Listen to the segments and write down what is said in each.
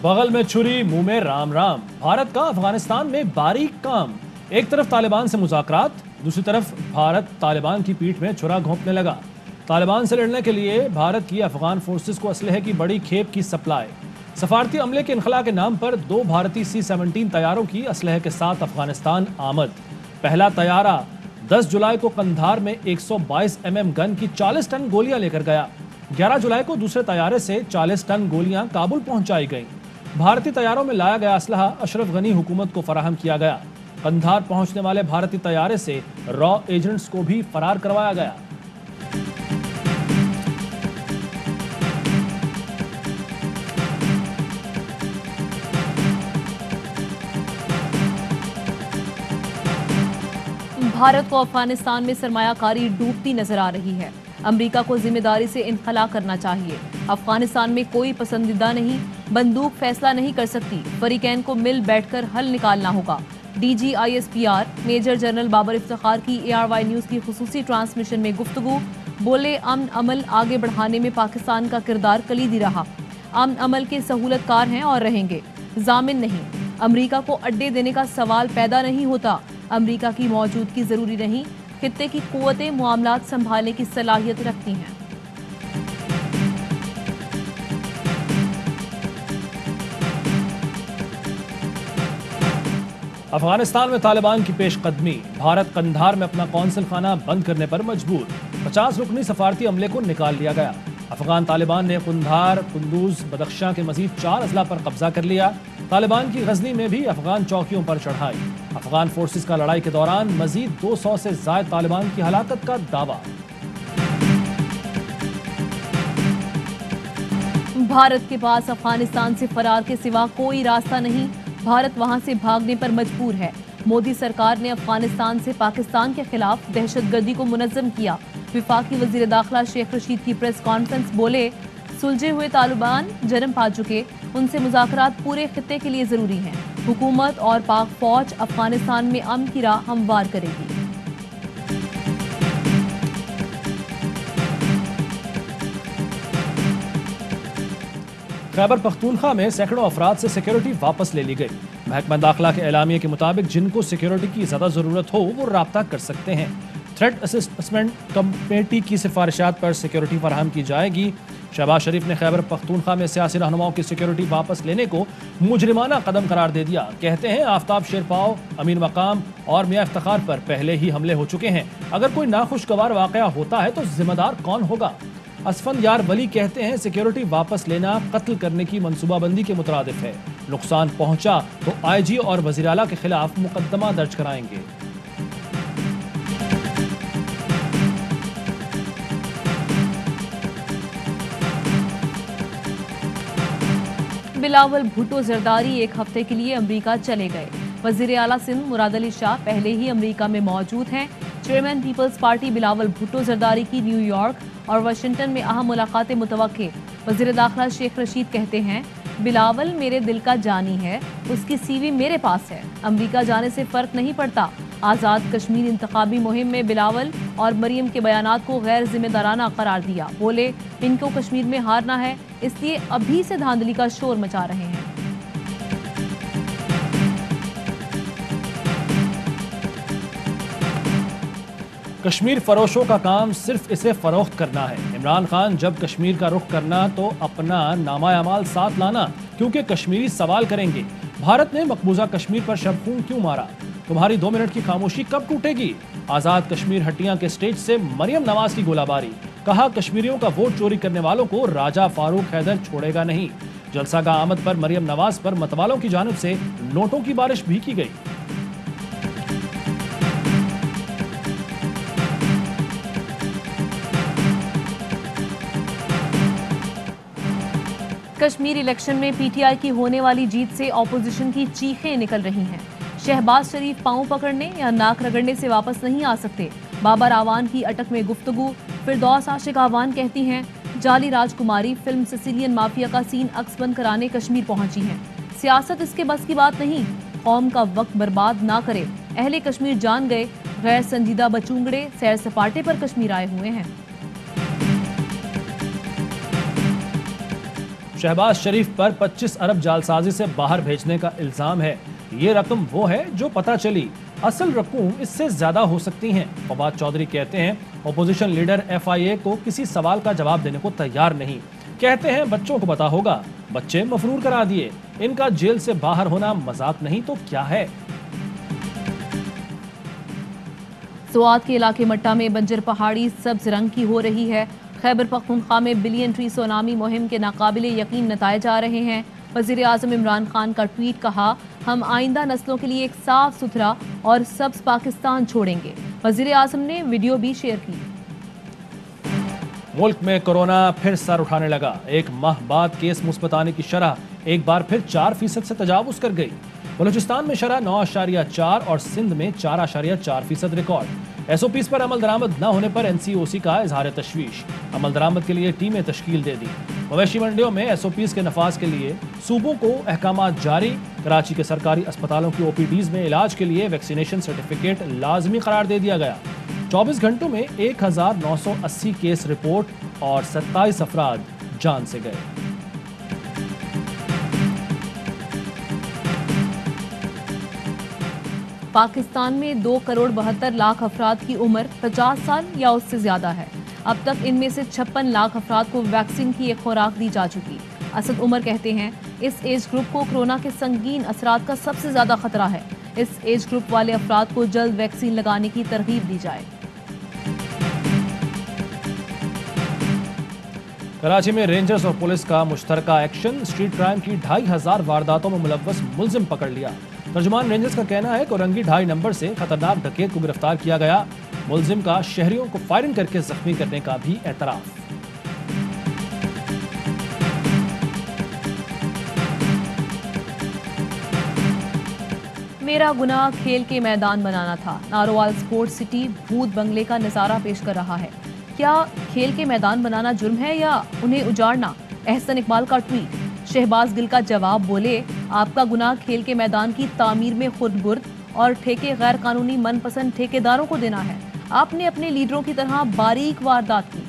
बगल में छुरी मुंह में राम राम। भारत का अफगानिस्तान में बारीक काम। एक तरफ तालिबान से मुज़ाकरात, दूसरी तरफ भारत तालिबान की पीठ में छुरा घोंपने लगा। तालिबान से लड़ने के लिए भारत की अफगान फोर्सेस को असलहे की बड़ी खेप की सप्लाई। सफारती अमले के इनखला के नाम पर 2 भारतीय C-17 तैयारों की असलहे के साथ अफगानिस्तान आमद। पहला तैयारा 10 जुलाई को कंधार में 122 mm गन की 40 टन गोलियां लेकर गया। 11 जुलाई को दूसरे तैयारे से 40 टन गोलियां काबुल पहुंचाई गईं। भारतीय तैयारों में लाया गया असलहा अशरफ गनी हुकूमत को फराहम किया गया। कंधार पहुंचने वाले भारतीय तैयारे से रॉ एजेंट्स को भी फरार करवाया गया। भारत को अफगानिस्तान में सरमायाकारी डूबती नजर आ रही है। अमेरिका को जिम्मेदारी से इनखला करना चाहिए। अफगानिस्तान में कोई पसंदीदा नहीं, बंदूक फैसला नहीं कर सकती। फरीकैन को मिल बैठकर हल निकालना होगा। DG ISPR major general Babar Iftikhar की ARY न्यूज़ की खुसूसी ट्रांसमिशन में गुफ्तगू। बोले, अमन अमल आगे बढ़ाने में पाकिस्तान का किरदार कलीदी रहा। अमन अमल के सहूलतकार हैं और रहेंगे, जामिन नहीं। अमेरिका को अड्डे देने का सवाल पैदा नहीं होता। अमेरिका की मौजूदगी जरूरी नहीं, खित्ते की कुव्वतें मामलात संभालने की सलाहियत रखती हैं। अफगानिस्तान में तालिबान की पेशकदमी। भारत कंधार में अपना कौंसल खाना बंद करने पर मजबूर। 50 रुकनी सफारती अमले को निकाल लिया गया। अफगान तालिबान ने कंधार, कुंदूज, बदख्शां के मजीद 4 अजला पर कब्जा कर लिया। तालिबान की गजनी में भी अफगान चौकियों पर चढ़ाई। अफगान फोर्सेस का लड़ाई के दौरान मजीद 200 से ज्यादा तालिबान की हलाकत का दावा। भारत के पास अफगानिस्तान से फरार के सिवा कोई रास्ता नहीं। भारत वहां से भागने पर मजबूर है। मोदी सरकार ने अफगानिस्तान से पाकिस्तान के खिलाफ दहशतगर्दी को मुनज़्ज़म किया। विफाकी वज़ीर दाखिला शेख रशीद की प्रेस कॉन्फ्रेंस। बोले, सुलझे हुए तालिबान जन्म पा चुके, उनसे मुज़ाकरात पूरे खित्ते के लिए ज़रूरी हैं। हुकूमत और पाक फौज अफगानिस्तान में अमन की राह हमवार करेगी। खैबर पख्तूनख्वा में सैकड़ों अफराद से सिक्योरिटी वापस ले ली गई। महकमा दाखिला के एलामिये के मुताबिक जिनको सिक्योरिटी की ज़्यादा ज़रूरत हो वो राब्ता कर सकते हैं। थ्रेट असेसमेंट कमेटी की सिफारिशात पर सिक्योरिटी फराहम की जाएगी। शहबाज शरीफ ने खैबर पख्तूनख्वा में सियासी रहनुमाओं की सिक्योरिटी वापस लेने को मुजरिमाना कदम करार दे दिया। कहते हैं आफ्ताब शेरपाव, अमीन मकाम और मियां इफ्तिखार पर पहले ही हमले हो चुके हैं। अगर कोई नाखुशगवार वाकया होता है तो जिम्मेदार कौन होगा? असफंद यार वली कहते हैं सिक्योरिटी वापस लेना कत्ल करने की मनसूबाबंदी के मुतरादिफ है। नुकसान पहुंचा तो IG और वज़ीर आला के खिलाफ मुकदमा दर्ज कराएंगे। बिलावल भुट्टो जरदारी एक हफ्ते के लिए अमेरिका चले गए। वज़ीर आला सिंध मुराद अली शाह पहले ही अमेरिका में मौजूद हैं। चेयरमैन पीपल्स पार्टी बिलावल भुट्टो जरदारी की न्यूयॉर्क और वाशिंगटन में अहम मुलाकातें मुतवक्के। वज़ीर दाखिला शेख रशीद कहते हैं, बिलावल मेरे दिल का जानी है, उसकी CV मेरे पास है। अमेरिका जाने से फ़र्क नहीं पड़ता। आज़ाद कश्मीर इंतखाबी मुहिम में बिलावल और मरियम के बयानात को गैर जिम्मेदाराना करार दिया। बोले, इनको कश्मीर में हारना है, इसलिए अभी से धांधली का शोर मचा रहे हैं। कश्मीर फरोशों का काम सिर्फ इसे फरोख्त करना है। इमरान खान जब कश्मीर का रुख करना तो अपना नामा अमाल साथ लाना, क्योंकि कश्मीरी सवाल करेंगे भारत ने मकबूजा कश्मीर पर शब-खून क्यों मारा? तुम्हारी 2 मिनट की खामोशी कब टूटेगी? आज़ाद कश्मीर हट्टियां के स्टेज से मरियम नवाज की गोलाबारी। कहा, कश्मीरियों का वोट चोरी करने वालों को राजा फारूक हैदर छोड़ेगा नहीं। जलसा का आमद पर मरियम नवाज पर मतवालों की जानिब से नोटों की बारिश भी की गई। कश्मीर इलेक्शन में PTI की होने वाली जीत से ऑपोजिशन की चीखें निकल रही हैं। शहबाज शरीफ पांव पकड़ने या नाक रगड़ने से वापस नहीं आ सकते। बाबर आवान की अटक में गुफ्तगू। फिरदौस आशिक आवान कहती हैं, जाली राजकुमारी फिल्म सिसिलियन माफिया का सीन अक्सबंद कराने कश्मीर पहुंची हैं। सियासत इसके बस की बात नहीं, कौम का वक्त बर्बाद ना करे। अहले कश्मीर जान गए, गैर संजीदा बचूंगड़े सैर सपाटे पर कश्मीर आए हुए हैं। शहबाज शरीफ पर 25 अरब जालसाजी से बाहर भेजने का इल्जाम है। ये रकम वो है जो पता चली, असल रकूम इससे ज्यादा हो सकती हैं। फवाद चौधरी कहते हैं अपोजिशन लीडर FIA को किसी सवाल का जवाब देने को तैयार नहीं। कहते हैं बच्चों को पता होगा, बच्चे मफरूर करा दिए। इनका जेल से बाहर होना मजाक नहीं तो क्या है। स्वात के इलाके मट्टा में बंजर पहाड़ी सब्ज रंग की हो रही है। खैबर पख्तूनख्वा में बिलियन ट्री सोनामी मुहिम के नाकाबिले यकीन नताइज आ रहे हैं। वज़ीर आज़म इमरान खान का ट्वीट, कहा हम आइंदा नस्लों के लिए एक साफ सुथरा और सब्ज पाकिस्तान छोड़ेंगे। वज़ीर आज़म ने वीडियो भी शेयर की। मुल्क में कोरोना फिर सर उठाने लगा। एक माह बाद केस मुस्बत आने की शरह एक बार फिर 4% से तजावुज कर गई। बलूचिस्तान में शरह 9.4 और सिंध में 4.4% रिकॉर्ड। SOPs पर अमल दरामद न होने पर NCOC का इजहार तशवीश। अमल दरामद के लिए टीमें तश्कील दे दी। मवेशी मंडियों में SOPs के नफाज के लिए सूबों को अहकामात जारी। कराची के सरकारी अस्पतालों की OPDs में इलाज के लिए वैक्सीनेशन सर्टिफिकेट लाजमी करार दे दिया गया। 24 घंटों में 1980 केस रिपोर्ट और 27 अफराद जान से गए। पाकिस्तान में 2,72,00,000 अफराद की उम्र 50 साल या उससे ज्यादा है। अब तक इनमें से 56 लाख अफराद को वैक्सीन की एक खुराक दी जा चुकी। असद उमर कहते हैं इस एज ग्रुप को कोरोना के संगीन असरात का सबसे ज्यादा खतरा है। इस एज ग्रुप वाले अफराद को जल्द वैक्सीन लगाने की तरगीब दी जाए। कराची में रेंजर्स और पुलिस का मुश्तरका एक्शन। स्ट्रीट क्राइम की 2,500 वारदातों में मुलव्वस मुलजिम पकड़ लिया। तर्जुमान रेंजर्स का कहना है कोरंगी 2.5 नंबर से खतरनाक डकैत को गिरफ्तार किया गया। मुलजिम का शहरियों को फायरिंग करके जख्मी करने का भी एतराफ। मेरा गुनाह खेल के मैदान बनाना था। नारोवाल स्पोर्ट्स सिटी भूत बंगले का नजारा पेश कर रहा है। क्या खेल के मैदान बनाना जुर्म है या उन्हें उजाड़ना? एहसन इकबाल का ट्वीट। शहबाज गिल का जवाब, बोले आपका गुनाह खेल के मैदान की तामीर में खुर्द-बुर्द और ठेके गैर कानूनी मनपसंद ठेकेदारों को देना है। आपने अपने लीडरों की तरह बारीक वारदात की।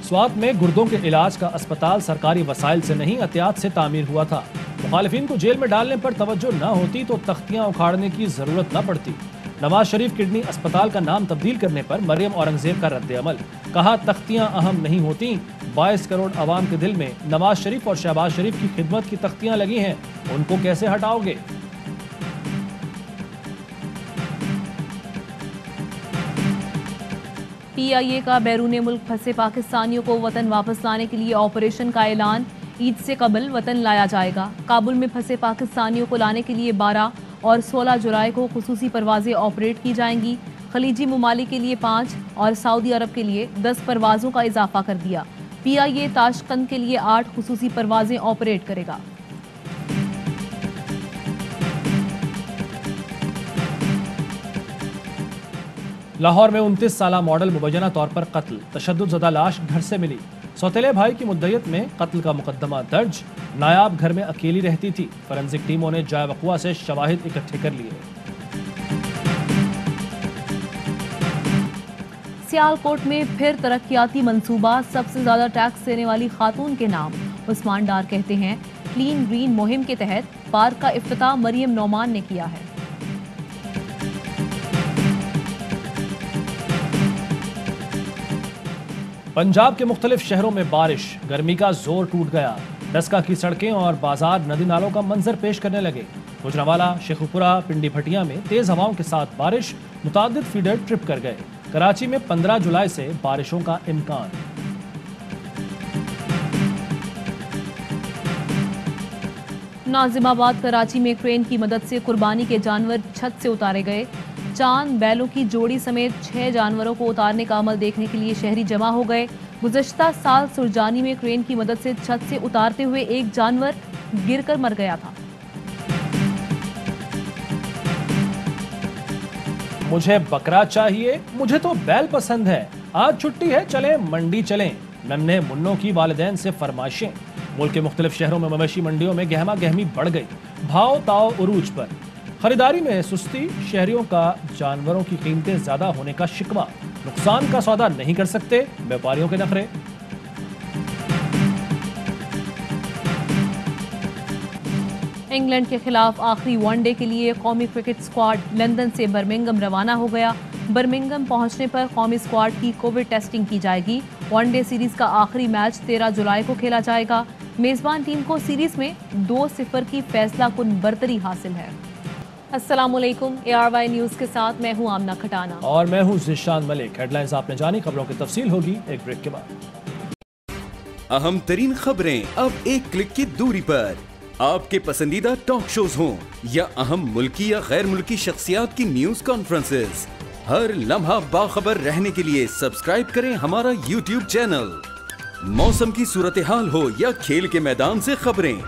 स्वात में गुर्दों के इलाज का अस्पताल सरकारी वसाइल से नहीं एहतियात से तामीर हुआ था। मुखालिफिन को जेल में डालने पर तवज्जो न होती तो तख्तियां उखाड़ने की जरूरत न पड़ती। नवाज शरीफ किडनी अस्पताल का नाम तब्दील करने पर मरियम औरंगजेब का रद्द अमल। कहा तख्तियां अहम नहीं होती। 22 करोड़ आवाम के दिल में नवाज शरीफ और शहबाज शरीफ की खिदमत की तख्तियां लगी हैं, उनको कैसे हटाओगे। PIA का बैरून मुल्क फंसे पाकिस्तानियों को वतन वापस लाने के लिए ऑपरेशन का ऐलान। ईद से कबल वतन लाया जाएगा। काबुल में फंसे पाकिस्तानियों को लाने के लिए 12 और 16 जुलाई को खुसूसी परवाजें ऑपरेट की जाएंगी। खलीजी ममालिक के लिए 5 और सऊदी अरब के लिए 10 परवाजों का इजाफा कर दिया। PIA ताशकंद के लिए 8 खुसूसी परवाजें ऑपरेट करेगा। लाहौर में 29 साला मॉडल मुबैना तौर पर कत्ल। तशद्दुद-ज़दा लाश घर से मिली। सौतेले भाई की मुद्दयत में कत्ल का मुकदमा दर्ज। नायाब घर में अकेली रहती थी। फॉरेंसिक टीमों ने जाए वक़ुआ से शवाहिद इकट्ठे कर लिए। सियालकोट में फिर तरक्याती मंसूबा। सबसे ज्यादा टैक्स देने वाली खातून के नाम। उस्मान डार कहते हैं क्लीन ग्रीन मुहिम के तहत पार्क का इफ्तिताह मरियम नौमान ने किया है। पंजाब के मुख्तलिफ शहरों में बारिश। गर्मी का जोर टूट गया। डस्का की सड़कें और बाजार नदी नालों का मंजर पेश करने लगे। गुजरांवाला, शेखुपुरा, पिंडी भटिया में तेज हवाओं के साथ बारिश। मुतादिद फीडर ट्रिप कर गए। कराची में 15 जुलाई से बारिशों का इम्कान। नाजिमाबाद कराची में क्रेन की मदद से कुर्बानी के जानवर छत से उतारे गए। चांद बैलों की जोड़ी समेत 6 जानवरों को उतारने का अमल देखने के लिए शहरी जमा हो गए। गुज़श्ता साल सुरजानी में क्रेन की मदद से छत से उतारते हुए एक जानवर गिरकर मर गया था। मुझे बकरा चाहिए, मुझे तो बैल पसंद है। आज छुट्टी है, चलें मंडी चलें। नन्हे मुन्नों की वालिदैन से फरमाइशें। मुल्क के मुख्तलिफ शहरों में मवेशी मंडियों में गहमा गहमी बढ़ गई। भाव ताव उरूज पर। खरीदारी में सुस्ती। शहरियों का जानवरों की कीमतें ज्यादा होने का शिकवा। नुकसान का सौदा नहीं कर सकते, व्यापारियों के नखरे। इंग्लैंड के खिलाफ आखिरी वनडे के लिए कौमी क्रिकेट स्क्वाड लंदन से बर्मिंघम रवाना हो गया। बर्मिंघम पहुंचने पर कौमी स्क्वाड की कोविड टेस्टिंग की जाएगी। वनडे सीरीज का आखिरी मैच 13 जुलाई को खेला जाएगा। मेजबान टीम को सीरीज में 2-0 की फैसला कुन बरतरी हासिल है। अस्सलामुअलैकुम, ARY न्यूज़ के साथ मैं हूं आमना खटाना और मैं हूं जिशान मलिक। हेडलाइंस आपने जानी, खबरों की तफसील होगी एक ब्रेक के बाद। अहम तरीन खबरें अब एक क्लिक की दूरी पर। आपके पसंदीदा टॉक शोज हों या अहम मुल्की या गैर मुल्की शख्सियात की न्यूज कॉन्फ्रेंसेस, हर लम्हा बाखबर रहने के लिए सब्सक्राइब करें हमारा YouTube चैनल। मौसम की सूरत हाल हो या खेल के मैदान से खबरें,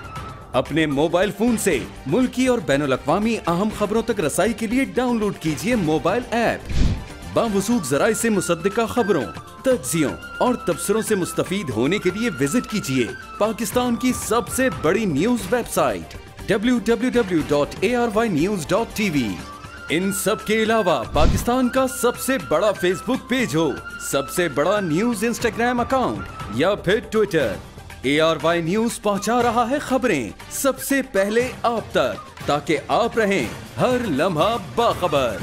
अपने मोबाइल फोन से मुल्की और बैनुल अक़वामी अहम खबरों तक रसाई के लिए डाउनलोड कीजिए मोबाइल ऐप। बावसूख ज़राए से मुसद्दिका खबरों, तज्ज़ियों और तबसरों से मुस्तफीद होने के लिए विजिट कीजिए पाकिस्तान की सबसे बड़ी न्यूज वेबसाइट www.arYnews.tv। इन सब के अलावा पाकिस्तान का सबसे बड़ा फेसबुक पेज हो, सबसे बड़ा न्यूज इंस्टाग्राम अकाउंट या फिर ट्विटर, ARY न्यूज पहुंचा रहा है खबरें सबसे पहले आप तक, ताकि आप रहें हर लम्हा बाखबर।